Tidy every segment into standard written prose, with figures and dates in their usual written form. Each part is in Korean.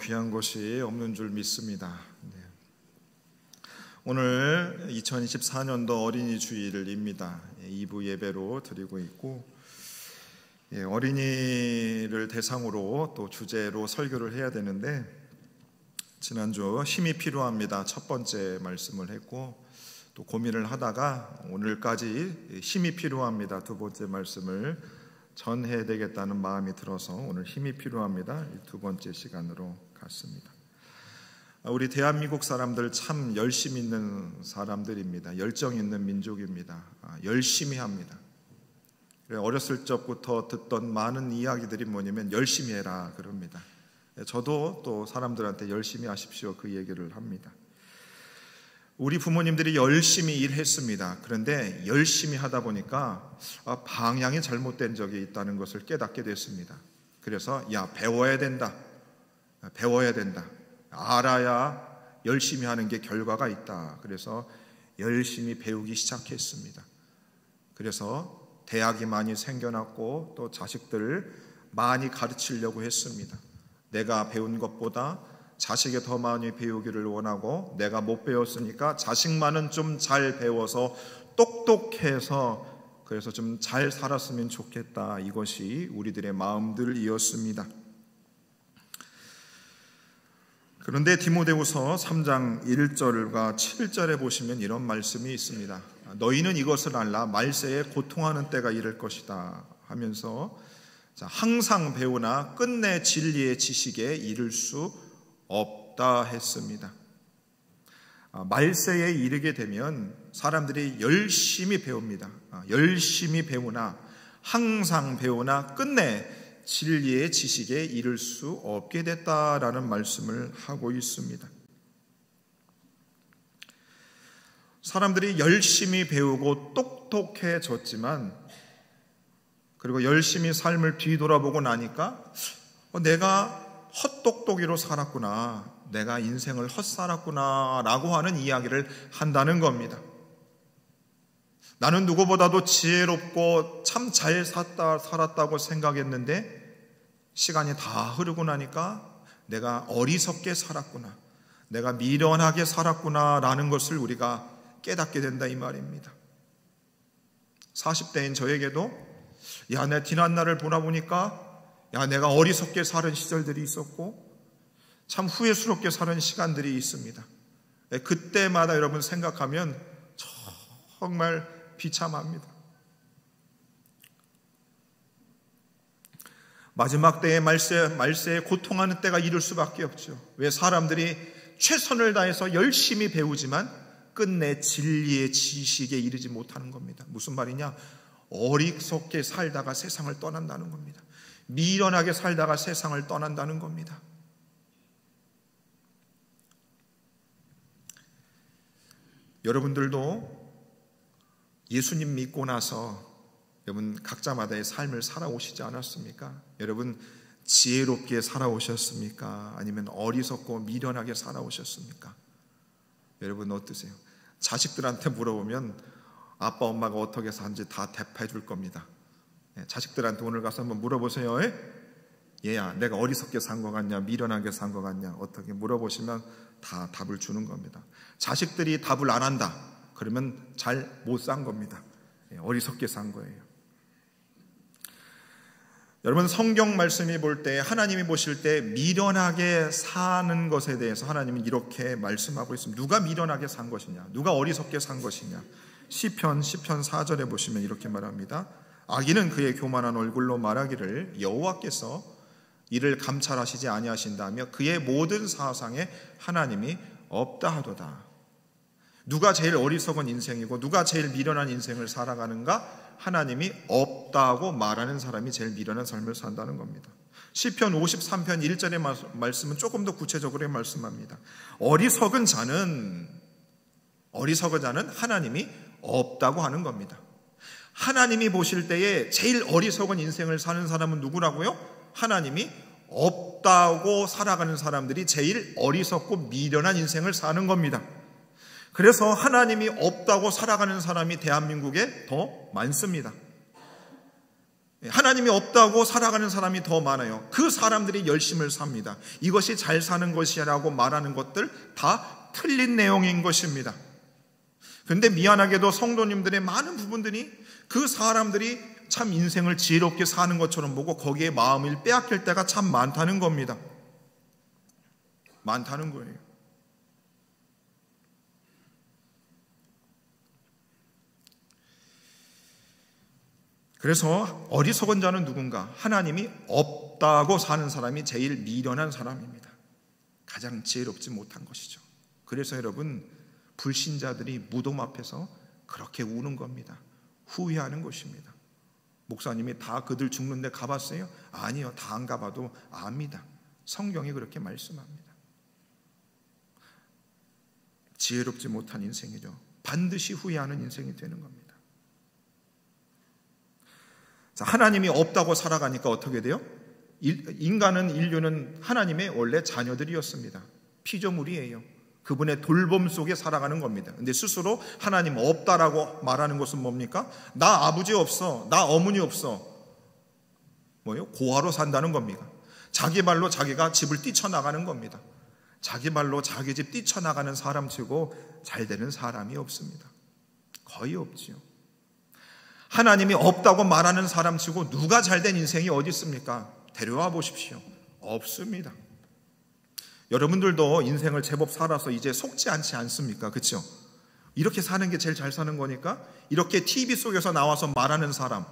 귀한 것이 없는 줄 믿습니다. 오늘 2024년도 어린이 주일입니다. 2부 예배로 드리고 있고, 어린이를 대상으로 또 주제로 설교를 해야 되는데, 지난주 힘이 필요합니다 첫 번째 말씀을 했고, 또 고민을 하다가 오늘까지 힘이 필요합니다 두 번째 말씀을 전해야 되겠다는 마음이 들어서 오늘 힘이 필요합니다 두 번째 시간으로 갔습니다. 우리 대한민국 사람들 참 열심 있는 사람들입니다. 열정 있는 민족입니다. 열심히 합니다. 어렸을 적부터 듣던 많은 이야기들이 뭐냐면 열심히 해라 그럽니다. 저도 또 사람들한테 열심히 하십시오 그 얘기를 합니다. 우리 부모님들이 열심히 일했습니다. 그런데 열심히 하다 보니까 방향이 잘못된 적이 있다는 것을 깨닫게 됐습니다. 그래서 배워야 된다. 배워야 된다. 알아야 열심히 하는 게 결과가 있다. 그래서 열심히 배우기 시작했습니다. 그래서 대학이 많이 생겨났고 또 자식들을 많이 가르치려고 했습니다. 내가 배운 것보다 자식이 더 많이 배우기를 원하고, 내가 못 배웠으니까 자식만은 좀 잘 배워서 똑똑해서 그래서 좀 잘 살았으면 좋겠다. 이것이 우리들의 마음들이었습니다. 그런데 디모데후서 3장 1절과 7절에 보시면 이런 말씀이 있습니다. 너희는 이것을 알라. 말세에 고통하는 때가 이를 것이다 하면서 항상 배우나 끝내 진리의 지식에 이를 수 없다 했습니다. 말세에 이르게 되면 사람들이 열심히 배웁니다. 열심히 배우나 항상 배우나 끝내 진리의 지식에 이를 수 없게 됐다라는 말씀을 하고 있습니다. 사람들이 열심히 배우고 똑똑해졌지만, 그리고 열심히 삶을 뒤돌아보고 나니까 내가 헛똑똑이로 살았구나, 내가 인생을 헛살았구나 라고 하는 이야기를 한다는 겁니다. 나는 누구보다도 지혜롭고 참 잘 살았다고 생각했는데 시간이 다 흐르고 나니까 내가 어리석게 살았구나, 내가 미련하게 살았구나 라는 것을 우리가 깨닫게 된다 이 말입니다. 40대인 저에게도 내 지난날을 보나보니까 내가 어리석게 살은 시절들이 있었고 참 후회스럽게 살은 시간들이 있습니다. 그때마다 여러분 생각하면 정말 비참합니다. 마지막 때에 말세에 고통하는 때가 이를 수밖에 없죠. 왜? 사람들이 최선을 다해서 열심히 배우지만 끝내 진리의 지식에 이르지 못하는 겁니다. 무슨 말이냐? 어리석게 살다가 세상을 떠난다는 겁니다. 미련하게 살다가 세상을 떠난다는 겁니다. 여러분들도 예수님 믿고 나서 여러분 각자마다의 삶을 살아오시지 않았습니까? 여러분 지혜롭게 살아오셨습니까? 아니면 어리석고 미련하게 살아오셨습니까? 여러분 어떠세요? 자식들한테 물어보면 아빠 엄마가 어떻게 사는지 다 대답해 줄 겁니다. 자식들한테 오늘 가서 한번 물어보세요. 얘야 내가 어리석게 산 것 같냐 미련하게 산 것 같냐 어떻게 물어보시면 다 답을 주는 겁니다. 자식들이 답을 안 한다 그러면 잘 못 산 겁니다. 어리석게 산 거예요. 여러분 성경 말씀이 볼 때, 하나님이 보실 때 미련하게 사는 것에 대해서 하나님은 이렇게 말씀하고 있습니다. 누가 미련하게 산 것이냐, 누가 어리석게 산 것이냐. 시편 4절에 보시면 이렇게 말합니다. 악인은 그의 교만한 얼굴로 말하기를 여호와께서 이를 감찰하시지 아니하신다며 그의 모든 사상에 하나님이 없다 하도다. 누가 제일 어리석은 인생이고 누가 제일 미련한 인생을 살아가는가? 하나님이 없다고 말하는 사람이 제일 미련한 삶을 산다는 겁니다. 시편 53편 1절의 말씀은 조금 더 구체적으로 말씀합니다. 어리석은 자는 하나님이 없다고 하는 겁니다. 하나님이 보실 때에 제일 어리석은 인생을 사는 사람은 누구라고요? 하나님이 없다고 살아가는 사람들이 제일 어리석고 미련한 인생을 사는 겁니다. 그래서 하나님이 없다고 살아가는 사람이 대한민국에 더 많습니다. 하나님이 없다고 살아가는 사람이 더 많아요. 그 사람들이 열심을 삽니다. 이것이 잘 사는 것이라고 말하는 것들 다 틀린 내용인 것입니다. 그런데 미안하게도 성도님들의 많은 부분들이 그 사람들이 참 인생을 지혜롭게 사는 것처럼 보고 거기에 마음을 빼앗길 때가 참 많다는 겁니다. 많다는 거예요. 그래서 어리석은 자는 누군가? 하나님이 없다고 사는 사람이 제일 미련한 사람입니다. 가장 지혜롭지 못한 것이죠. 그래서 여러분, 불신자들이 무덤 앞에서 그렇게 우는 겁니다. 후회하는 것입니다. 목사님이 다 그들 죽는데 가봤어요? 아니요, 다 안 가봐도 압니다. 성경이 그렇게 말씀합니다. 지혜롭지 못한 인생이죠. 반드시 후회하는 인생이 되는 겁니다. 자, 하나님이 없다고 살아가니까 어떻게 돼요? 인류는 하나님의 원래 자녀들이었습니다. 피조물이에요. 그분의 돌봄 속에 살아가는 겁니다. 근데 스스로 하나님 없다라고 말하는 것은 뭡니까? 나 아버지 없어, 나 어머니 없어. 뭐예요? 고아로 산다는 겁니다. 자기 발로 자기가 집을 뛰쳐나가는 겁니다. 자기 발로 자기 집 뛰쳐나가는 사람 치고 잘 되는 사람이 없습니다. 거의 없지요. 하나님이 없다고 말하는 사람 치고 누가 잘된 인생이 어디 있습니까? 데려와 보십시오. 없습니다. 여러분들도 인생을 제법 살아서 이제 속지 않지 않습니까? 그렇죠? 이렇게 사는 게 제일 잘 사는 거니까 이렇게 TV 속에서 나와서 말하는 사람,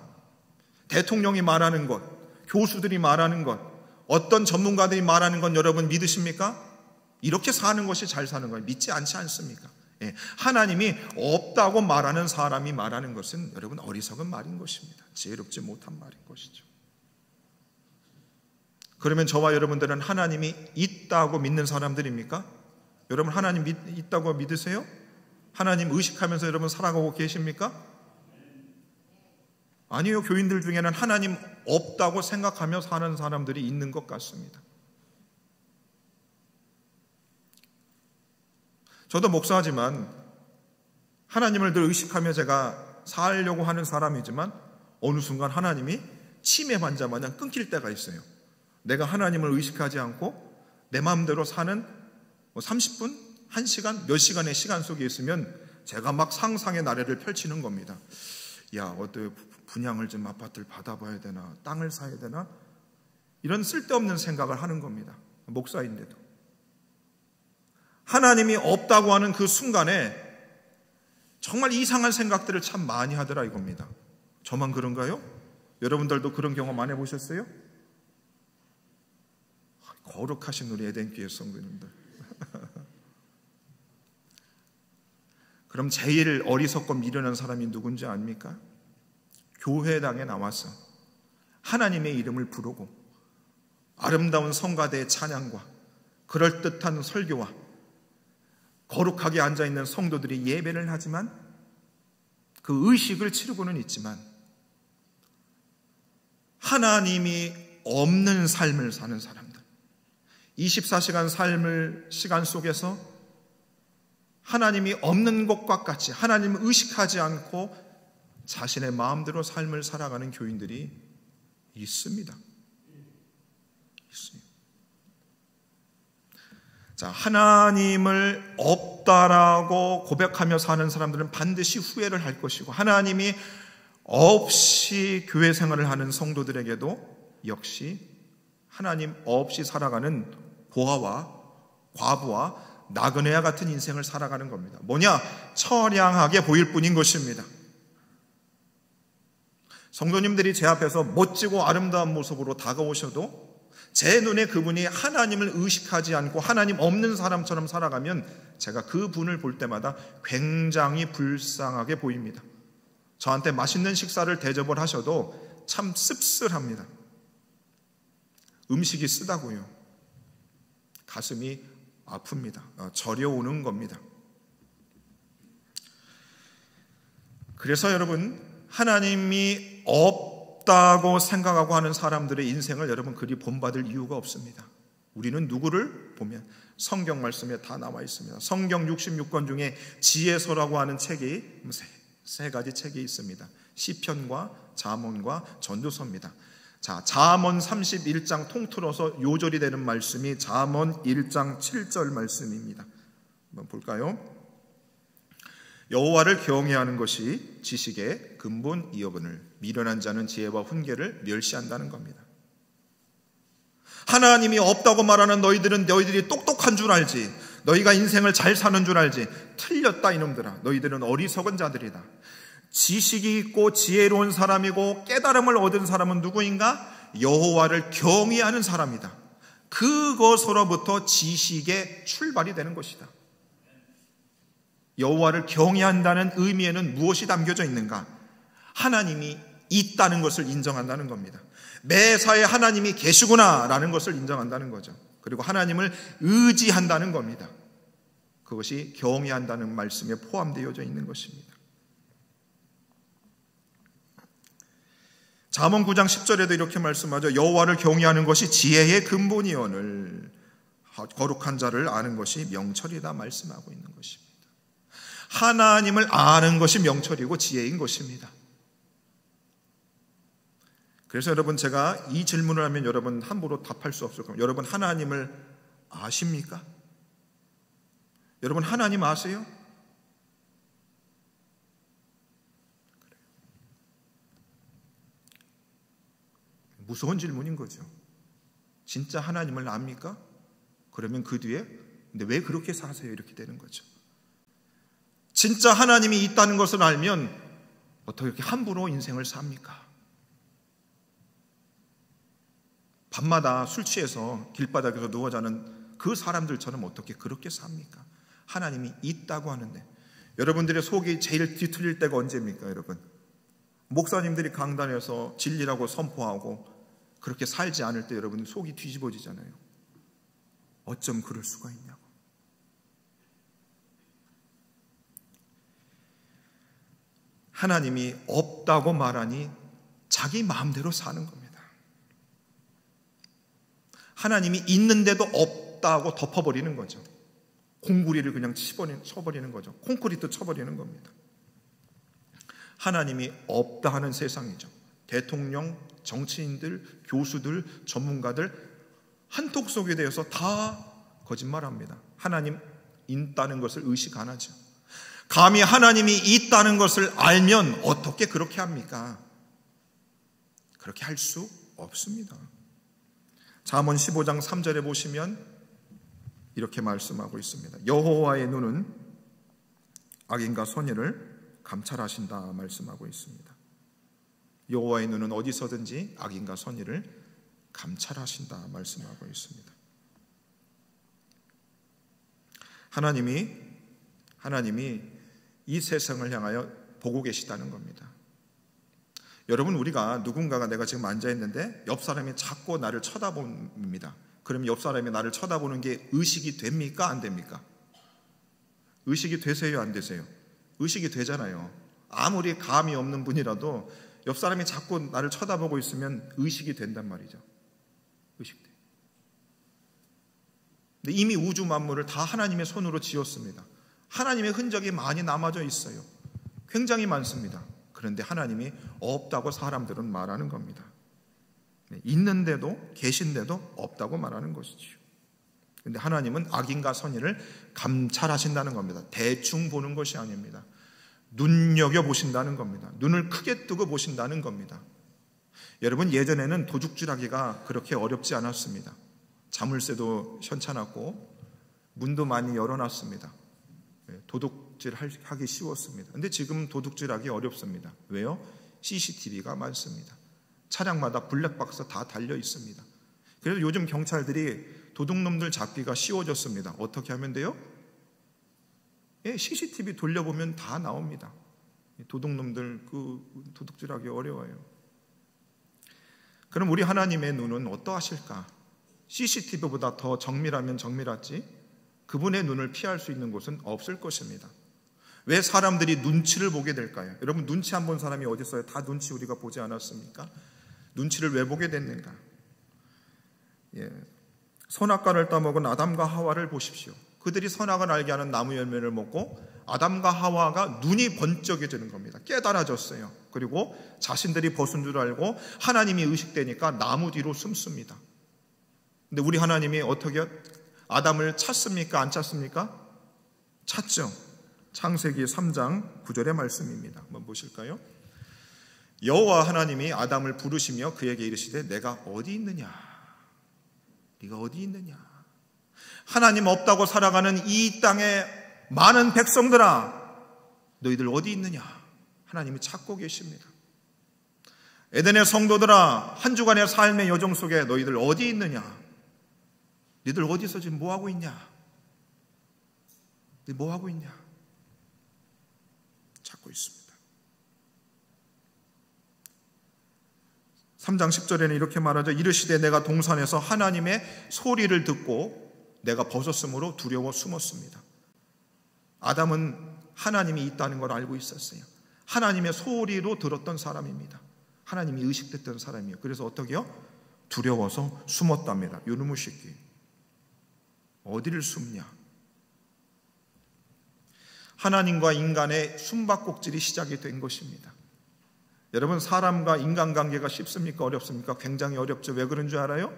대통령이 말하는 것, 교수들이 말하는 것, 어떤 전문가들이 말하는 건 여러분 믿으십니까? 이렇게 사는 것이 잘 사는 거예요. 믿지 않지 않습니까? 하나님이 없다고 말하는 사람이 말하는 것은 여러분 어리석은 말인 것입니다. 지혜롭지 못한 말인 것이죠. 그러면 저와 여러분들은 하나님이 있다고 믿는 사람들입니까? 여러분 하나님 있다고 믿으세요? 하나님 의식하면서 여러분 살아가고 계십니까? 아니요. 교인들 중에는 하나님 없다고 생각하며 사는 사람들이 있는 것 같습니다. 저도 목사지만 하나님을 늘 의식하며 제가 살려고 하는 사람이지만 어느 순간 하나님이 치매 환자 마냥 끊길 때가 있어요. 내가 하나님을 의식하지 않고 내 마음대로 사는 30분, 1시간, 몇 시간의 시간 속에 있으면 제가 막 상상의 나래를 펼치는 겁니다. 야, 어때 분양을 좀 아파트를 받아봐야 되나, 땅을 사야 되나, 이런 쓸데없는 생각을 하는 겁니다. 목사인데도. 하나님이 없다고 하는 그 순간에 정말 이상한 생각들을 참 많이 하더라 이겁니다. 저만 그런가요? 여러분들도 그런 경험 안 해보셨어요? 거룩하신 우리 에덴교회 성도님들. 그럼 제일 어리석고 미련한 사람이 누군지 압니까? 교회당에 나와서 하나님의 이름을 부르고 아름다운 성가대의 찬양과 그럴듯한 설교와 거룩하게 앉아있는 성도들이 예배를 하지만 그 의식을 치르고는 있지만 하나님이 없는 삶을 사는 사람들, 24시간 시간 속에서 하나님이 없는 것과 같이 하나님을 의식하지 않고 자신의 마음대로 삶을 살아가는 교인들이 있습니다. 있습니다. 자, 하나님을 없다라고 고백하며 사는 사람들은 반드시 후회를 할 것이고 하나님이 없이 교회 생활을 하는 성도들에게도 역시 하나님 없이 살아가는 고아와 과부와 나그네와 같은 인생을 살아가는 겁니다. 뭐냐? 처량하게 보일 뿐인 것입니다. 성도님들이 제 앞에서 멋지고 아름다운 모습으로 다가오셔도 제 눈에 그분이 하나님을 의식하지 않고 하나님 없는 사람처럼 살아가면 제가 그분을 볼 때마다 굉장히 불쌍하게 보입니다. 저한테 맛있는 식사를 대접을 하셔도 참 씁쓸합니다. 음식이 쓰다고요. 가슴이 아픕니다. 저려오는 겁니다. 그래서 여러분, 하나님이 없다고 생각하고 하는 사람들의 인생을 여러분 그리 본받을 이유가 없습니다. 우리는 누구를 보면 성경 말씀에 다 나와 있습니다. 성경 66권 중에 지혜서라고 하는 책이 세 가지 책이 있습니다. 시편과 잠언과 전도서입니다. 자, 잠언 31장 통틀어서 요절이 되는 말씀이 잠언 1장 7절 말씀입니다. 한번 볼까요? 여호와를 경외하는 것이 지식의 근본이거늘 미련한 자는 지혜와 훈계를 멸시한다는 겁니다. 하나님이 없다고 말하는 너희들이 똑똑한 줄 알지, 너희가 인생을 잘 사는 줄 알지. 틀렸다 이놈들아, 너희들은 어리석은 자들이다. 지식이 있고 지혜로운 사람이고 깨달음을 얻은 사람은 누구인가? 여호와를 경외하는 사람이다. 그것으로부터 지식의 출발이 되는 것이다. 여호와를 경외한다는 의미에는 무엇이 담겨져 있는가? 하나님이 있다는 것을 인정한다는 겁니다. 매사에 하나님이 계시구나 라는 것을 인정한다는 거죠. 그리고 하나님을 의지한다는 겁니다. 그것이 경외한다는 말씀에 포함되어져 있는 것입니다. 잠언 9장 10절에도 이렇게 말씀하죠. 여호와를 경외하는 것이 지혜의 근본이오늘 거룩한 자를 아는 것이 명철이다 말씀하고 있는 것입니다. 하나님을 아는 것이 명철이고 지혜인 것입니다. 그래서 여러분, 제가 이 질문을 하면 여러분 함부로 답할 수 없을 겁니다. 여러분, 하나님을 아십니까? 여러분, 하나님 아세요? 무서운 질문인 거죠. 진짜 하나님을 압니까? 그러면 그 뒤에 근데 왜 그렇게 사세요? 이렇게 되는 거죠. 진짜 하나님이 있다는 것을 알면 어떻게 이렇게 함부로 인생을 삽니까? 밤마다 술 취해서 길바닥에서 누워 자는 그 사람들처럼 어떻게 그렇게 삽니까? 하나님이 있다고 하는데. 여러분들의 속이 제일 뒤틀릴 때가 언제입니까, 여러분? 목사님들이 강단에서 진리라고 선포하고 그렇게 살지 않을 때 여러분 속이 뒤집어지잖아요. 어쩜 그럴 수가 있냐고. 하나님이 없다고 말하니 자기 마음대로 사는 겁니다. 하나님이 있는데도 없다고 덮어버리는 거죠. 공구리를 그냥 쳐버리는 거죠. 콘크리트 쳐버리는 겁니다. 하나님이 없다 하는 세상이죠. 대통령, 정치인들, 교수들, 전문가들 한턱 쏘게 되어서 다 거짓말합니다. 하나님 있다는 것을 의식 안 하죠. 감히 하나님이 있다는 것을 알면 어떻게 그렇게 합니까? 그렇게 할 수 없습니다. 잠언 15장 3절에 보시면 이렇게 말씀하고 있습니다. 여호와의 눈은 악인과 선의를 감찰하신다 말씀하고 있습니다. 여호와의 눈은 어디서든지 악인과 선의를 감찰하신다 말씀하고 있습니다. 하나님이 이 세상을 향하여 보고 계시다는 겁니다. 여러분, 우리가 누군가가 내가 지금 앉아있는데 옆 사람이 자꾸 나를 쳐다봅니다. 그럼 옆 사람이 나를 쳐다보는 게 의식이 됩니까? 안 됩니까? 의식이 되세요? 안 되세요? 의식이 되잖아요. 아무리 감이 없는 분이라도 옆 사람이 자꾸 나를 쳐다보고 있으면 의식이 된단 말이죠. 의식돼. 근데 이미 우주 만물을 다 하나님의 손으로 지었습니다. 하나님의 흔적이 많이 남아져 있어요. 굉장히 많습니다. 그런데 하나님이 없다고 사람들은 말하는 겁니다. 있는데도 계신데도 없다고 말하는 것이죠. 그런데 하나님은 악인과 선의를 감찰하신다는 겁니다. 대충 보는 것이 아닙니다. 눈여겨보신다는 겁니다. 눈을 크게 뜨고 보신다는 겁니다. 여러분, 예전에는 도둑질하기가 그렇게 어렵지 않았습니다. 자물쇠도 현찮았고 문도 많이 열어놨습니다. 도둑질하기 쉬웠습니다. 그런데 지금 도둑질하기 어렵습니다. 왜요? CCTV가 많습니다. 차량마다 블랙박스 다 달려 있습니다. 그래서 요즘 경찰들이 도둑놈들 잡기가 쉬워졌습니다. 어떻게 하면 돼요? CCTV 돌려보면 다 나옵니다. 도둑놈들 도둑질하기 어려워요. 그럼 우리 하나님의 눈은 어떠하실까? CCTV보다 더 정밀하면 정밀하지 그분의 눈을 피할 수 있는 곳은 없을 것입니다. 왜 사람들이 눈치를 보게 될까요? 여러분, 눈치 안 본 사람이 어디 있어요? 다 눈치 우리가 보지 않았습니까? 눈치를 왜 보게 됐는가? 선악과를 따먹은 아담과 하와를 보십시오. 그들이 선악을 알게 하는 나무 열매를 먹고 아담과 하와가 눈이 번쩍여지는 겁니다. 깨달아졌어요. 그리고 자신들이 벗은 줄 알고 하나님이 의식되니까 나무 뒤로 숨습니다. 근데 우리 하나님이 어떻게 아담을 찾습니까? 안 찾습니까? 찾죠. 창세기 3장 9절의 말씀입니다. 한번 보실까요? 여호와 하나님이 아담을 부르시며 그에게 이르시되 내가 어디 있느냐? 네가 어디 있느냐? 하나님 없다고 살아가는 이 땅의 많은 백성들아, 너희들 어디 있느냐? 하나님이 찾고 계십니다. 에덴의 성도들아, 한 주간의 삶의 여정 속에 너희들 어디 있느냐? 너희들 어디서 지금 뭐하고 있냐? 너희들 뭐하고 있냐? 찾고 있습니다. 3장 10절에는 이렇게 말하죠. 이르시되 내가 동산에서 하나님의 소리를 듣고 내가 벗었으므로 두려워 숨었습니다. 아담은 하나님이 있다는 걸 알고 있었어요. 하나님의 소리로 들었던 사람입니다. 하나님이 의식됐던 사람이에요. 그래서 어떻게 해요? 두려워서 숨었답니다. 요놈의 새끼, 어디를 숨냐? 하나님과 인간의 숨바꼭질이 시작이 된 것입니다. 여러분, 사람과 인간관계가 쉽습니까? 어렵습니까? 굉장히 어렵죠. 왜 그런 줄 알아요?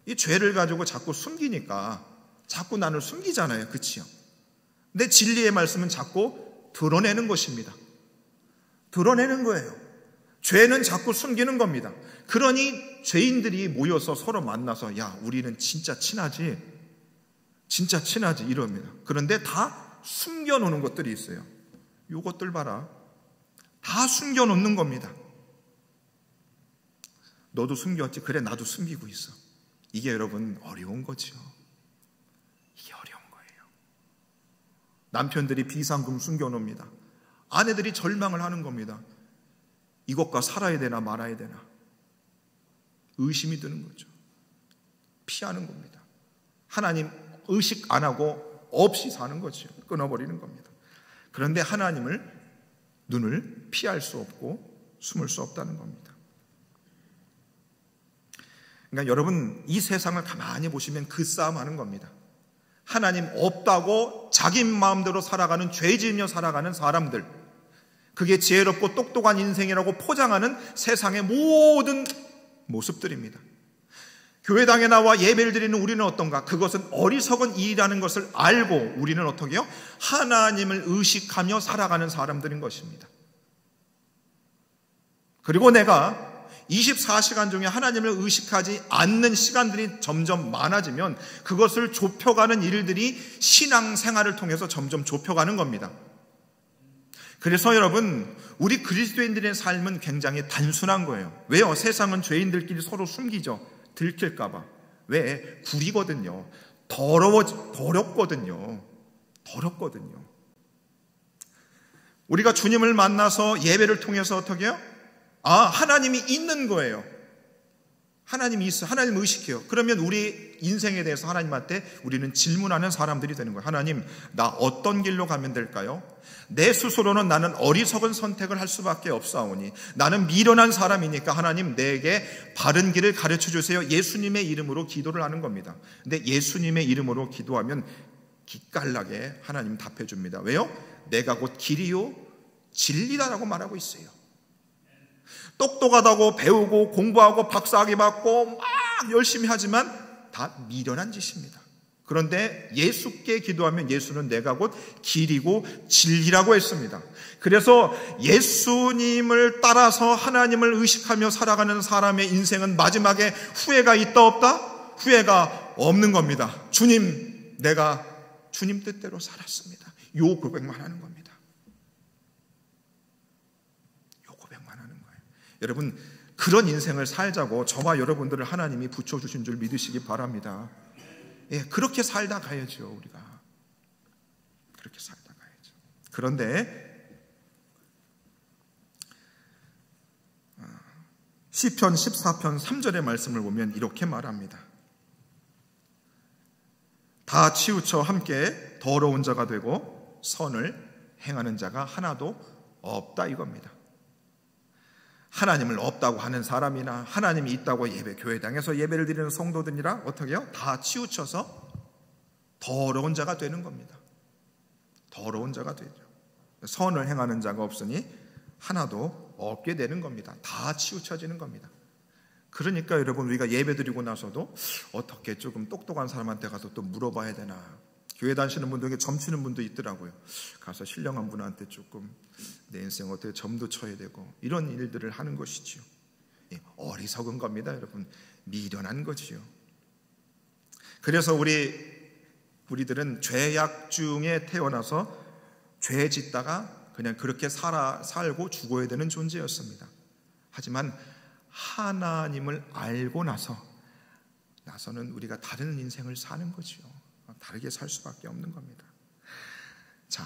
이 죄를 가지고 자꾸 숨기니까 자꾸 나를 숨기잖아요. 그치요? 근데 진리의 말씀은 자꾸 드러내는 것입니다. 드러내는 거예요. 죄는 자꾸 숨기는 겁니다. 그러니 죄인들이 모여서 서로 만나서 야, 우리는 진짜 친하지? 진짜 친하지? 이럽니다. 그런데 다 숨겨놓는 것들이 있어요. 요것들 봐라. 다 숨겨놓는 겁니다. 너도 숨겼지? 그래, 나도 숨기고 있어. 이게 여러분 어려운 거죠. 이게 어려운 거예요. 남편들이 비상금 숨겨놓습니다. 아내들이 절망을 하는 겁니다. 이것과 살아야 되나 말아야 되나 의심이 드는 거죠. 피하는 겁니다. 하나님 의식 안 하고 없이 사는 거죠. 끊어버리는 겁니다. 그런데 하나님을 눈을 피할 수 없고 숨을 수 없다는 겁니다. 그러니까 여러분, 이 세상을 가만히 보시면 그 싸움하는 겁니다. 하나님 없다고 자기 마음대로 살아가는, 죄 지으며 살아가는 사람들, 그게 지혜롭고 똑똑한 인생이라고 포장하는 세상의 모든 모습들입니다. 교회당에 나와 예배를 드리는 우리는 어떤가? 그것은 어리석은 일이라는 것을 알고 우리는 어떻게 해요? 하나님을 의식하며 살아가는 사람들인 것입니다. 그리고 내가 24시간 중에 하나님을 의식하지 않는 시간들이 점점 많아지면 그것을 좁혀가는 일들이 신앙생활을 통해서 점점 좁혀가는 겁니다. 그래서 여러분, 우리 그리스도인들의 삶은 굉장히 단순한 거예요. 왜요? 세상은 죄인들끼리 서로 숨기죠. 들킬까봐. 왜? 구리거든요. 더럽거든요. 더럽거든요. 우리가 주님을 만나서 예배를 통해서 어떻게 해요? 하나님이 있는 거예요. 하나님이 있어. 하나님 의식해요. 그러면 우리 인생에 대해서 하나님한테 우리는 질문하는 사람들이 되는 거예요. 하나님, 나 어떤 길로 가면 될까요? 내 스스로는 나는 어리석은 선택을 할 수밖에 없사오니 나는 미련한 사람이니까 하나님 내게 바른 길을 가르쳐 주세요. 예수님의 이름으로 기도를 하는 겁니다. 근데 예수님의 이름으로 기도하면 기깔나게 하나님 답해 줍니다. 왜요? 내가 곧 길이요 진리다라고 말하고 있어요. 똑똑하다고 배우고 공부하고 박사학위 받고 막 열심히 하지만 다 미련한 짓입니다. 그런데 예수께 기도하면 예수는 내가 곧 길이고 진리라고 했습니다. 그래서 예수님을 따라서 하나님을 의식하며 살아가는 사람의 인생은 마지막에 후회가 있다 없다? 후회가 없는 겁니다. 주님, 내가 주님 뜻대로 살았습니다. 요 고백만 하는 겁니다. 여러분, 그런 인생을 살자고 저와 여러분들을 하나님이 붙여주신 줄 믿으시기 바랍니다. 예, 그렇게 살다 가야죠. 우리가 그렇게 살다 가야죠. 그런데 시편 14편 3절의 말씀을 보면 이렇게 말합니다. 다 치우쳐 함께 더러운 자가 되고 선을 행하는 자가 하나도 없다 이겁니다. 하나님을 없다고 하는 사람이나 하나님이 있다고 교회당에서 예배를 드리는 성도들이라 어떻게 해요? 다 치우쳐서 더러운 자가 되는 겁니다. 더러운 자가 되죠. 선을 행하는 자가 없으니 하나도 없게 되는 겁니다. 다 치우쳐지는 겁니다. 그러니까 여러분, 우리가 예배드리고 나서도 어떻게 조금 똑똑한 사람한테 가서 또 물어봐야 되나. 교회 다니시는 분들 중에 점치는 분도 있더라고요. 가서 신령한 분한테 조금 내 인생 어떻게 점도 쳐야 되고, 이런 일들을 하는 것이지요. 어리석은 겁니다, 여러분. 미련한 거지요. 그래서 우리들은 죄악 중에 태어나서 죄 짓다가 그냥 그렇게 살고 죽어야 되는 존재였습니다. 하지만 하나님을 알고 나서는 우리가 다른 인생을 사는 거죠. 다르게 살 수밖에 없는 겁니다. 자,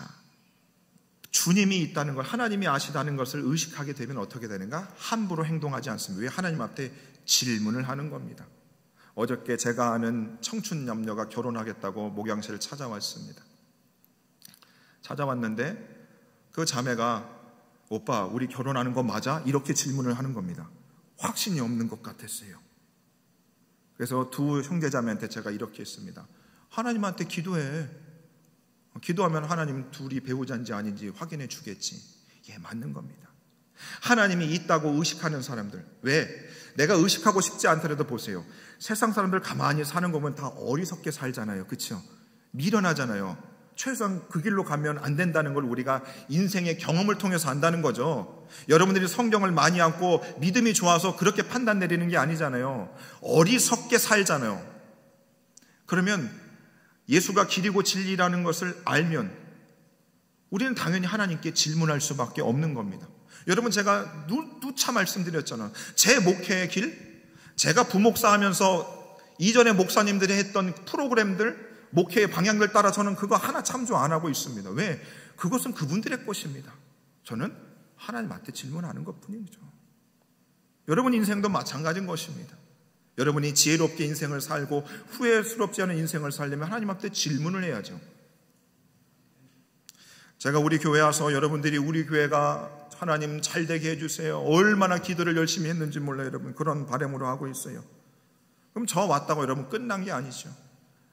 주님이 있다는 걸, 하나님이 아시다는 것을 의식하게 되면 어떻게 되는가? 함부로 행동하지 않습니다. 왜? 하나님 앞에 질문을 하는 겁니다. 어저께 제가 아는 청춘 남녀가 결혼하겠다고 목양실을 찾아왔습니다. 찾아왔는데 그 자매가 오빠, 우리 결혼하는 거 맞아? 이렇게 질문을 하는 겁니다. 확신이 없는 것 같았어요. 그래서 두 형제자매한테 제가 이렇게 했습니다. 하나님한테 기도해. 기도하면 하나님 둘이 배우자인지 아닌지 확인해 주겠지. 예, 맞는 겁니다. 하나님이 있다고 의식하는 사람들, 왜? 내가 의식하고 싶지 않더라도 보세요. 세상 사람들 가만히 사는 거 보면 다 어리석게 살잖아요. 그렇죠? 미련하잖아요. 최소한 그 길로 가면 안 된다는 걸 우리가 인생의 경험을 통해서 안다는 거죠. 여러분들이 성경을 많이 읽고 믿음이 좋아서 그렇게 판단 내리는 게 아니잖아요. 어리석게 살잖아요. 그러면 예수가 길이고 진리라는 것을 알면 우리는 당연히 하나님께 질문할 수밖에 없는 겁니다. 여러분, 제가 누차 말씀드렸잖아요. 제 목회의 길, 제가 부목사 하면서 이전에 목사님들이 했던 프로그램들, 목회의 방향들 따라 저는 그거 하나 참조 안 하고 있습니다. 왜? 그것은 그분들의 것입니다. 저는 하나님한테 질문하는 것뿐이죠. 여러분 인생도 마찬가지인 것입니다. 여러분이 지혜롭게 인생을 살고 후회스럽지 않은 인생을 살려면 하나님한테 질문을 해야죠. 제가 우리 교회 와서 여러분들이 우리 교회가 하나님 잘 되게 해주세요, 얼마나 기도를 열심히 했는지 몰라요. 여러분, 그런 바람으로 하고 있어요. 그럼 저 왔다고 여러분 끝난 게 아니죠.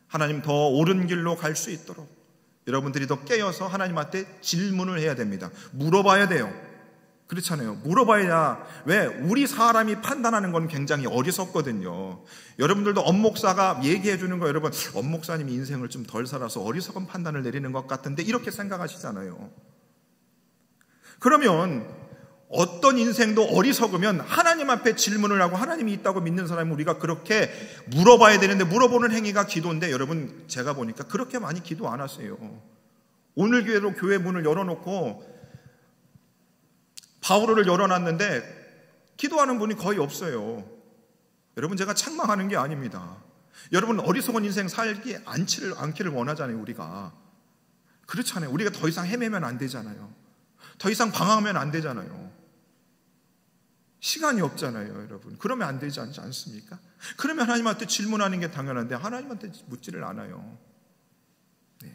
하나님 더 옳은 길로 갈 수 있도록 여러분들이 더 깨어서 하나님한테 질문을 해야 됩니다. 물어봐야 돼요. 그렇잖아요. 물어봐야. 왜? 우리 사람이 판단하는 건 굉장히 어리석거든요. 여러분들도 엄목사가 얘기해 주는 거, 여러분 엄목사님이 인생을 좀 덜 살아서 어리석은 판단을 내리는 것 같은데 이렇게 생각하시잖아요. 그러면 어떤 인생도 어리석으면 하나님 앞에 질문을 하고 하나님이 있다고 믿는 사람은 우리가 그렇게 물어봐야 되는데, 물어보는 행위가 기도인데, 여러분 제가 보니까 그렇게 많이 기도 안 하세요. 오늘 교회로 교회 문을 열어놓고 바울을 열어놨는데 기도하는 분이 거의 없어요. 여러분, 제가 책망하는 게 아닙니다. 여러분 어리석은 인생 살기 않기를 원하잖아요. 우리가 그렇잖아요. 우리가 더 이상 헤매면 안 되잖아요. 더 이상 방황하면 안 되잖아요. 시간이 없잖아요, 여러분. 그러면 안 되지 않습니까? 그러면 하나님한테 질문하는 게 당연한데 하나님한테 묻지를 않아요. 네.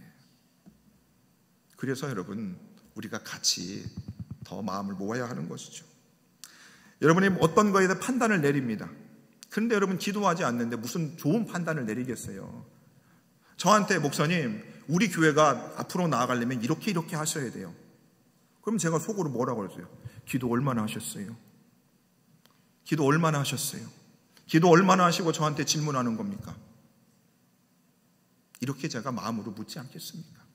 그래서 여러분, 우리가 같이 더 마음을 모아야 하는 것이죠. 여러분이 어떤 거에 대해 판단을 내립니다. 그런데 여러분 기도하지 않는데 무슨 좋은 판단을 내리겠어요? 저한테 목사님, 우리 교회가 앞으로 나아가려면 이렇게 하셔야 돼요. 그럼 제가 속으로 뭐라고 그러세요? 기도 얼마나 하셨어요? 기도 얼마나 하셨어요? 기도 얼마나 하시고 저한테 질문하는 겁니까? 이렇게 제가 마음으로 묻지 않겠습니까?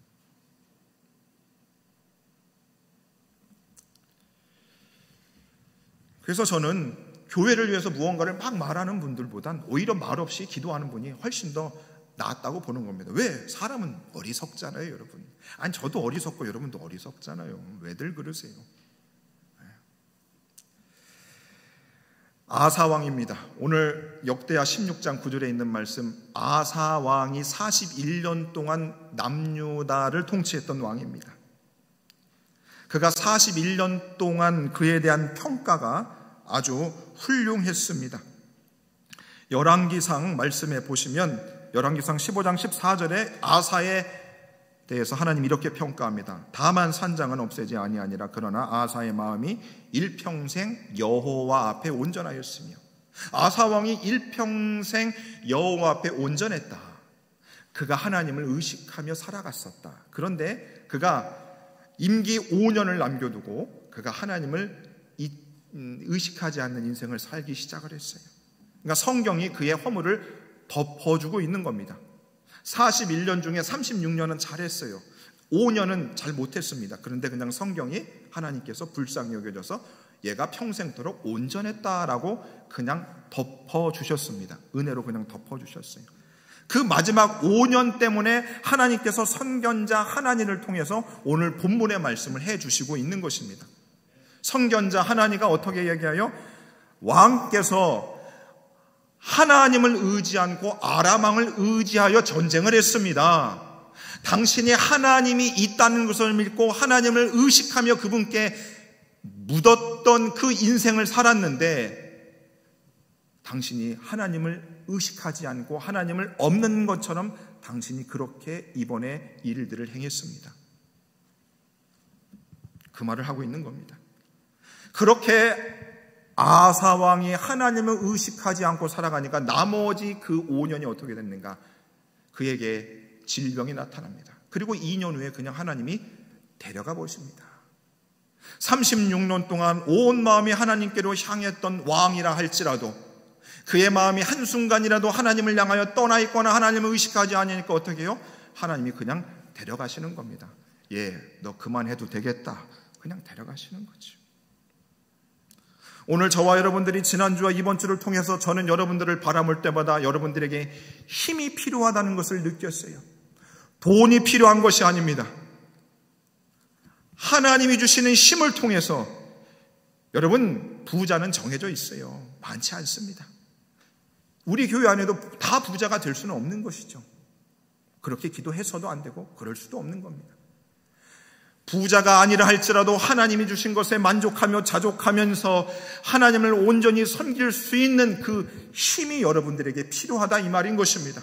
그래서 저는 교회를 위해서 무언가를 막 말하는 분들보단 오히려 말없이 기도하는 분이 훨씬 더 낫다고 보는 겁니다. 왜? 사람은 어리석잖아요, 여러분. 아니, 저도 어리석고 여러분도 어리석잖아요. 왜들 그러세요? 아사왕입니다. 오늘 역대하 16장 9절에 있는 말씀, 아사왕이 41년 동안 남유다를 통치했던 왕입니다. 그가 41년 동안 그에 대한 평가가 아주 훌륭했습니다. 열왕기상 말씀에 보시면 열왕기상 15장 14절에 아사에 대해서 하나님 이렇게 평가합니다. 다만 산장은 없애지 아니하니라. 그러나 아사의 마음이 일평생 여호와 앞에 온전하였으며. 아사 왕이 일평생 여호와 앞에 온전했다. 그가 하나님을 의식하며 살아갔었다. 그런데 그가 임기 5년을 남겨두고 그가 하나님을 의식하지 않는 인생을 살기 시작을 했어요. 그러니까 성경이 그의 허물을 덮어주고 있는 겁니다. 41년 중에 36년은 잘했어요. 5년은 잘 못했습니다. 그런데 그냥 성경이 하나님께서 불쌍히 여겨져서 얘가 평생토록 온전했다라고 그냥 덮어주셨습니다. 은혜로 그냥 덮어주셨어요. 그 마지막 5년 때문에 하나님께서 선견자 하나니를 통해서 오늘 본문의 말씀을 해주시고 있는 것입니다. 선견자 하나니가 어떻게 얘기하여 왕께서 하나님을 의지 않고 아람 왕을 의지하여 전쟁을 했습니다. 당신이 하나님이 있다는 것을 믿고 하나님을 의식하며 그분께 묻었던 그 인생을 살았는데 당신이 하나님을 의식하지 않고 하나님을 없는 것처럼 당신이 그렇게 이번에 일들을 행했습니다. 그 말을 하고 있는 겁니다. 그렇게 아사 왕이 하나님을 의식하지 않고 살아가니까 나머지 그 5년이 어떻게 됐는가? 그에게 질병이 나타납니다. 그리고 2년 후에 그냥 하나님이 데려가 보십니다. 36년 동안 온 마음이 하나님께로 향했던 왕이라 할지라도 그의 마음이 한순간이라도 하나님을 향하여 떠나 있거나 하나님을 의식하지 않으니까 어떻게 해요? 하나님이 그냥 데려가시는 겁니다. 예, 너 그만해도 되겠다. 그냥 데려가시는 거죠. 오늘 저와 여러분들이 지난주와 이번 주를 통해서 저는 여러분들을 바라볼 때마다 여러분들에게 힘이 필요하다는 것을 느꼈어요. 돈이 필요한 것이 아닙니다. 하나님이 주시는 힘을 통해서 여러분 부자는 정해져 있어요. 많지 않습니다. 우리 교회 안에도 다 부자가 될 수는 없는 것이죠. 그렇게 기도해서도 안 되고 그럴 수도 없는 겁니다. 부자가 아니라 할지라도 하나님이 주신 것에 만족하며 자족하면서 하나님을 온전히 섬길 수 있는 그 힘이 여러분들에게 필요하다 이 말인 것입니다.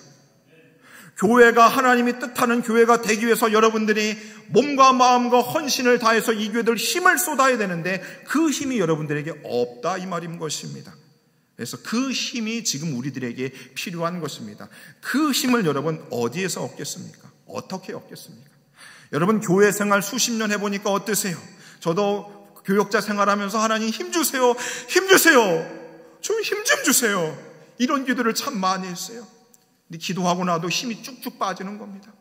교회가 하나님이 뜻하는 교회가 되기 위해서 여러분들이 몸과 마음과 헌신을 다해서 이 교회들 힘을 쏟아야 되는데 그 힘이 여러분들에게 없다 이 말인 것입니다. 그래서 그 힘이 지금 우리들에게 필요한 것입니다. 그 힘을 여러분 어디에서 얻겠습니까? 어떻게 얻겠습니까? 여러분 교회 생활 수십 년 해보니까 어떠세요? 저도 교역자 생활하면서 하나님 힘 주세요. 힘 주세요. 좀 힘 좀 주세요. 이런 기도를 참 많이 했어요. 근데 기도하고 나도 힘이 쭉쭉 빠지는 겁니다.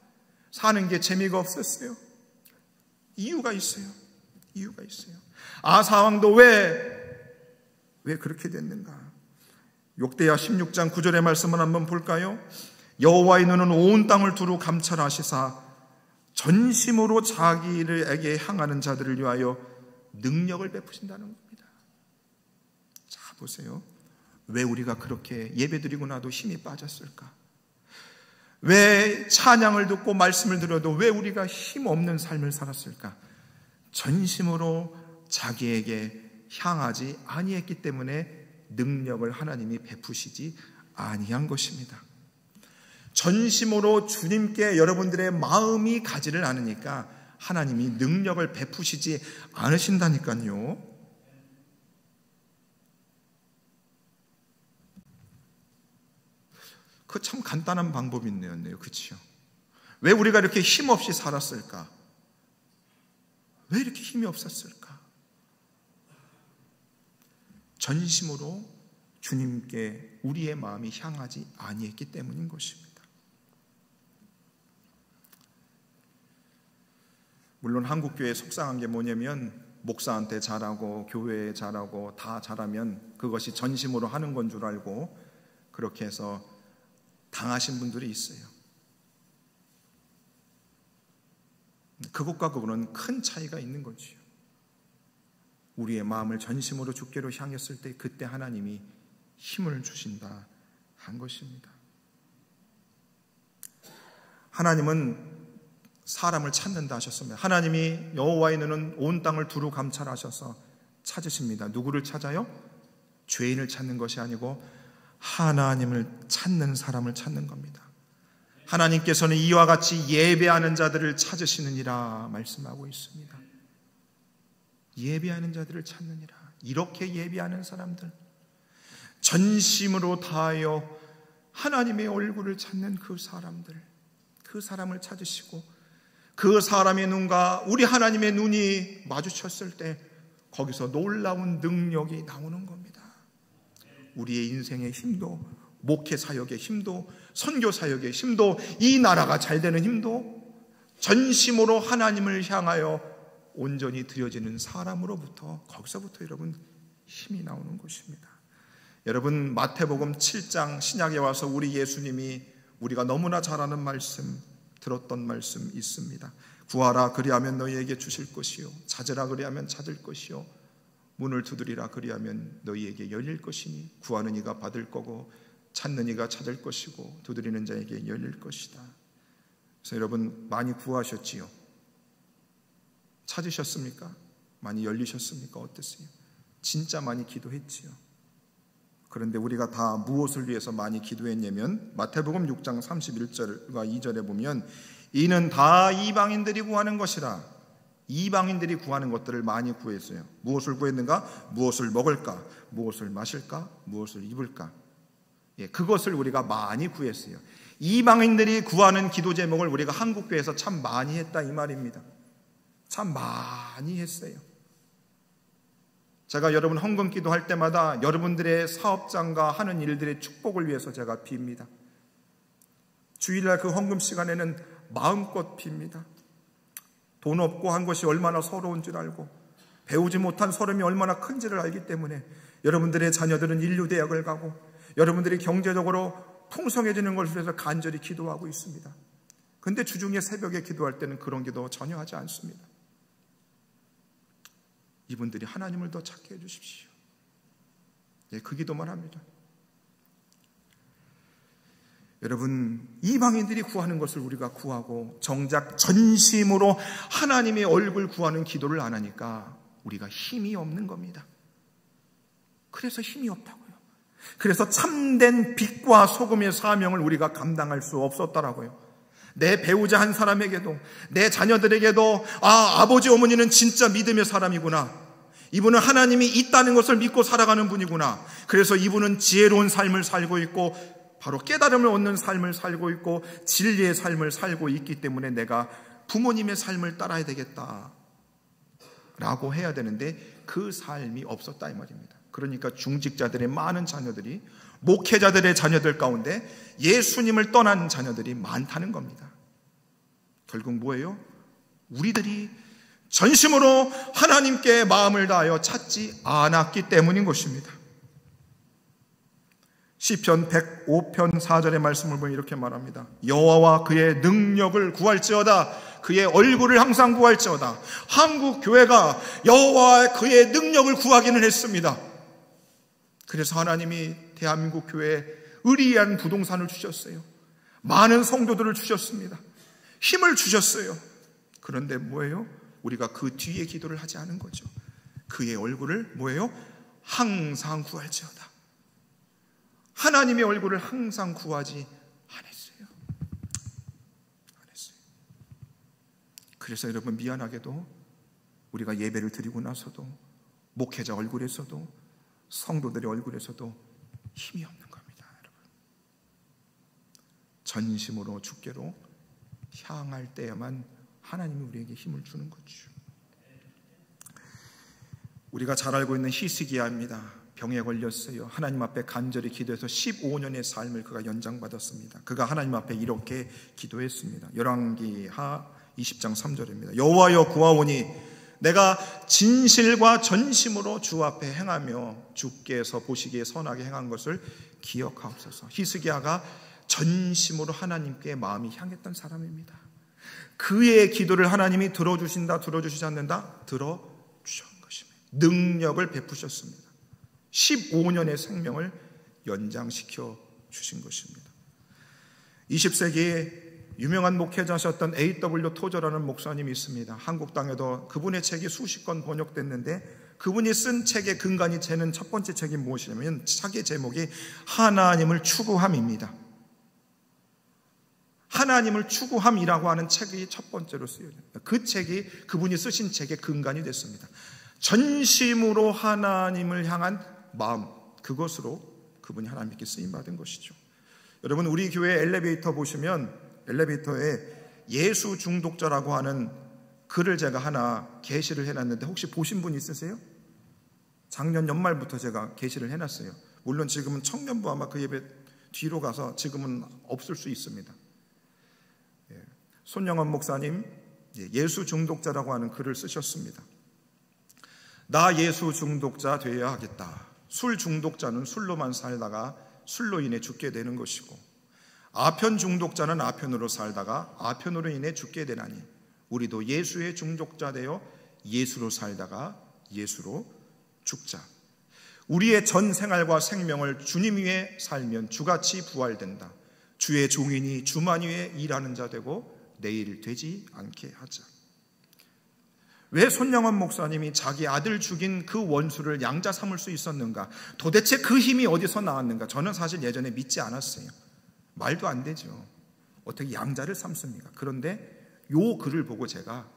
사는 게 재미가 없었어요. 이유가 있어요. 이유가 있어요. 아사 왕도 왜 그렇게 됐는가? 역대하 16장 9절의 말씀을 한번 볼까요? 여호와의 눈은 온 땅을 두루 감찰하시사 전심으로 자기에게 향하는 자들을 위하여 능력을 베푸신다는 겁니다. 자, 보세요. 왜 우리가 그렇게 예배드리고 나도 힘이 빠졌을까? 왜 찬양을 듣고 말씀을 들어도 왜 우리가 힘없는 삶을 살았을까? 전심으로 자기에게 향하지 아니했기 때문에 능력을 하나님이 베푸시지 아니한 것입니다. 전심으로 주님께 여러분들의 마음이 가지를 않으니까 하나님이 능력을 베푸시지 않으신다니까요. 그 참 간단한 방법이네요. 그렇죠? 왜 우리가 이렇게 힘없이 살았을까? 왜 이렇게 힘이 없었을까? 전심으로 주님께 우리의 마음이 향하지 아니했기 때문인 것입니다. 물론 한국교회에 속상한 게 뭐냐면 목사한테 잘하고 교회에 잘하고 다 잘하면 그것이 전심으로 하는 건 줄 알고 그렇게 해서 당하신 분들이 있어요. 그것과 그거는 큰 차이가 있는 거지요. 우리의 마음을 전심으로 주께로 향했을 때 그때 하나님이 힘을 주신다 한 것입니다. 하나님은 사람을 찾는다 하셨습니다. 하나님이 여호와의 눈은 온 땅을 두루 감찰하셔서 찾으십니다. 누구를 찾아요? 죄인을 찾는 것이 아니고 하나님을 찾는 사람을 찾는 겁니다. 하나님께서는 이와 같이 예배하는 자들을 찾으시느니라 말씀하고 있습니다. 예배하는 자들을 찾느니라. 이렇게 예배하는 사람들, 전심으로 다하여 하나님의 얼굴을 찾는 그 사람들, 그 사람을 찾으시고 그 사람의 눈과 우리 하나님의 눈이 마주쳤을 때 거기서 놀라운 능력이 나오는 겁니다. 우리의 인생의 힘도, 목회 사역의 힘도, 선교 사역의 힘도, 이 나라가 잘 되는 힘도 전심으로 하나님을 향하여 온전히 드려지는 사람으로부터, 거기서부터 여러분 힘이 나오는 것입니다. 여러분, 마태복음 7장 신약에 와서 우리 예수님이 우리가 너무나 잘 아는 말씀, 들었던 말씀 있습니다. 구하라 그리하면 너희에게 주실 것이요, 찾으라 그리하면 찾을 것이요, 문을 두드리라 그리하면 너희에게 열릴 것이니 구하는 이가 받을 거고 찾는 이가 찾을 것이고 두드리는 자에게 열릴 것이다. 그래서 여러분, 많이 구하셨지요? 찾으셨습니까? 많이 열리셨습니까? 어땠어요? 진짜 많이 기도했지요. 그런데 우리가 다 무엇을 위해서 많이 기도했냐면 마태복음 6장 31절과 2절에 보면 이는 다 이방인들이 구하는 것이라. 이방인들이 구하는 것들을 많이 구했어요. 무엇을 구했는가? 무엇을 먹을까? 무엇을 마실까? 무엇을 입을까? 그것을 우리가 많이 구했어요. 이방인들이 구하는 기도 제목을 우리가 한국교회에서 참 많이 했다 이 말입니다. 참 많이 했어요. 제가 여러분 헌금 기도할 때마다 여러분들의 사업장과 하는 일들의 축복을 위해서 제가 빕니다. 주일날 그 헌금 시간에는 마음껏 빕니다. 돈 없고 한 것이 얼마나 서러운 줄 알고 배우지 못한 서름이 얼마나 큰지를 알기 때문에 여러분들의 자녀들은 인류대학을 가고 여러분들이 경제적으로 풍성해지는 것을 위해서 간절히 기도하고 있습니다. 그런데 주중에 새벽에 기도할 때는 그런 기도 전혀 하지 않습니다. 이분들이 하나님을 더 찾게 해주십시오. 그 기도만 합니다. 여러분, 이방인들이 구하는 것을 우리가 구하고 정작 전심으로 하나님의 얼굴 구하는 기도를 안 하니까 우리가 힘이 없는 겁니다. 그래서 힘이 없다고요. 그래서 참된 빛과 소금의 사명을 우리가 감당할 수 없었더라고요. 내 배우자 한 사람에게도, 내 자녀들에게도 아버지 어머니는 진짜 믿음의 사람이구나, 이분은 하나님이 있다는 것을 믿고 살아가는 분이구나, 그래서 이분은 지혜로운 삶을 살고 있고 바로 깨달음을 얻는 삶을 살고 있고 진리의 삶을 살고 있기 때문에 내가 부모님의 삶을 따라야 되겠다 라고 해야 되는데 그 삶이 없었다 이 말입니다. 그러니까 중직자들의 많은 자녀들이, 목회자들의 자녀들 가운데 예수님을 떠난 자녀들이 많다는 겁니다. 결국 뭐예요? 우리들이 전심으로 하나님께 마음을 다하여 찾지 않았기 때문인 것입니다. 시편 105편 4절의 말씀을 보면 이렇게 말합니다. 여호와와 그의 능력을 구할지어다. 그의 얼굴을 항상 구할지어다. 한국 교회가 여호와와 그의 능력을 구하기는 했습니다. 그래서 하나님이 대한민국 교회에 의리한 부동산을 주셨어요. 많은 성도들을 주셨습니다. 힘을 주셨어요. 그런데 뭐예요? 우리가 그 뒤에 기도를 하지 않은 거죠. 그의 얼굴을 뭐예요? 항상 구할지어다. 하나님의 얼굴을 항상 구하지 않았어요. 그래서 여러분, 미안하게도 우리가 예배를 드리고 나서도 목회자 얼굴에서도 성도들의 얼굴에서도 힘이 없는 겁니다. 여러분, 전심으로 주께로 향할 때에만 하나님이 우리에게 힘을 주는 거죠. 우리가 잘 알고 있는 히스기야입니다. 병에 걸렸어요. 하나님 앞에 간절히 기도해서 15년의 삶을 그가 연장받았습니다. 그가 하나님 앞에 이렇게 기도했습니다. 열왕기하 20장 3절입니다. 여호와여 구하오니 내가 진실과 전심으로 주 앞에 행하며 주께서 보시기에 선하게 행한 것을 기억하옵소서. 히스기야가 전심으로 하나님께 마음이 향했던 사람입니다. 그의 기도를 하나님이 들어주신다, 들어주시지 않는다? 들어주신 것입니다. 능력을 베푸셨습니다. 15년의 생명을 연장시켜 주신 것입니다. 20세기에 유명한 목회자셨던 A.W. 토저라는 목사님이 있습니다. 한국 땅에도 그분의 책이 수십 권 번역됐는데 그분이 쓴 책의 근간이 되는 첫 번째 책이 무엇이냐면 책의 제목이 하나님을 추구함입니다. 하나님을 추구함이라고 하는 책이 첫 번째로 쓰여집니다. 그 책이 그분이 쓰신 책의 근간이 됐습니다. 전심으로 하나님을 향한 마음, 그것으로 그분이 하나님께 쓰임받은 것이죠. 여러분, 우리 교회 엘리베이터 보시면 엘리베이터에 예수 중독자라고 하는 글을 제가 하나 게시를 해놨는데 혹시 보신 분 있으세요? 작년 연말부터 제가 게시를 해놨어요. 물론 지금은 청년부 아마 그 예배 뒤로 가서 지금은 없을 수 있습니다. 손영원 목사님 예수 중독자라고 하는 글을 쓰셨습니다. 나 예수 중독자 되어야 하겠다. 술 중독자는 술로만 살다가 술로 인해 죽게 되는 것이고, 아편 중독자는 아편으로 살다가 아편으로 인해 죽게 되나니 우리도 예수의 중독자 되어 예수로 살다가 예수로 죽자. 우리의 전 생활과 생명을 주님 위에 살면 주같이 부활된다. 주의 종이니 주만 위에 일하는 자 되고 내일 되지 않게 하자. 왜 손영원 목사님이 자기 아들 죽인 그 원수를 양자 삼을 수 있었는가? 도대체 그 힘이 어디서 나왔는가? 저는 사실 예전에 믿지 않았어요. 말도 안 되죠. 어떻게 양자를 삼습니까? 그런데 요 글을 보고 제가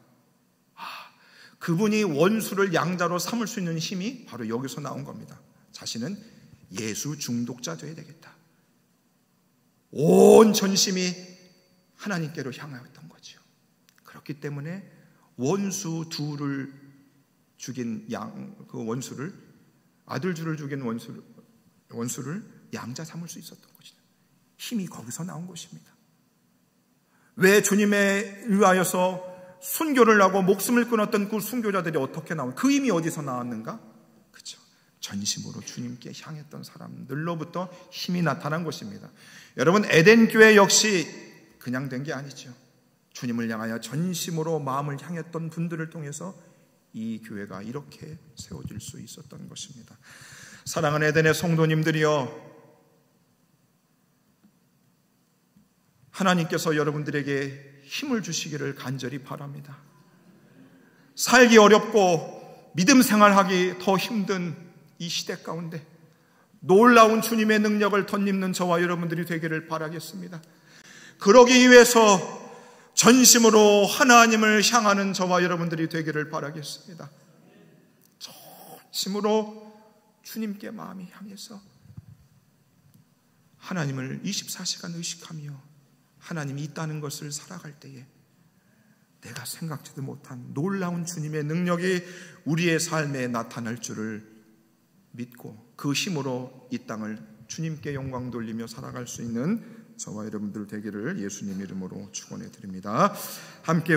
그분이 원수를 양자로 삼을 수 있는 힘이 바로 여기서 나온 겁니다. 자신은 예수 중독자 되어야 되겠다. 온 전심이 하나님께로 향하였던 거죠. 그렇기 때문에 원수 둘을 죽인 그 원수를, 아들 둘을 죽인 원수를 양자 삼을 수 있었던 것이다. 힘이 거기서 나온 것입니다. 왜 주님에 의하여서 순교를 하고 목숨을 끊었던 그 순교자들이 어떻게 나온, 그 힘이 어디서 나왔는가? 그렇죠. 전심으로 주님께 향했던 사람들로부터 힘이 나타난 것입니다. 여러분, 에덴 교회 역시 그냥 된 게 아니죠. 주님을 향하여 전심으로 마음을 향했던 분들을 통해서 이 교회가 이렇게 세워질 수 있었던 것입니다. 사랑하는 에덴의 성도님들이여, 하나님께서 여러분들에게 힘을 주시기를 간절히 바랍니다. 살기 어렵고 믿음 생활하기 더 힘든 이 시대 가운데 놀라운 주님의 능력을 덧입는 저와 여러분들이 되기를 바라겠습니다. 그러기 위해서 전심으로 하나님을 향하는 저와 여러분들이 되기를 바라겠습니다. 전심으로 주님께 마음이 향해서 하나님을 24시간 의식하며 하나님이 있다는 것을 살아갈 때에 내가 생각지도 못한 놀라운 주님의 능력이 우리의 삶에 나타날 줄을 믿고 그 힘으로 이 땅을 주님께 영광 돌리며 살아갈 수 있는 저와 여러분들 되기를 예수님 이름으로 축원해 드립니다. 함께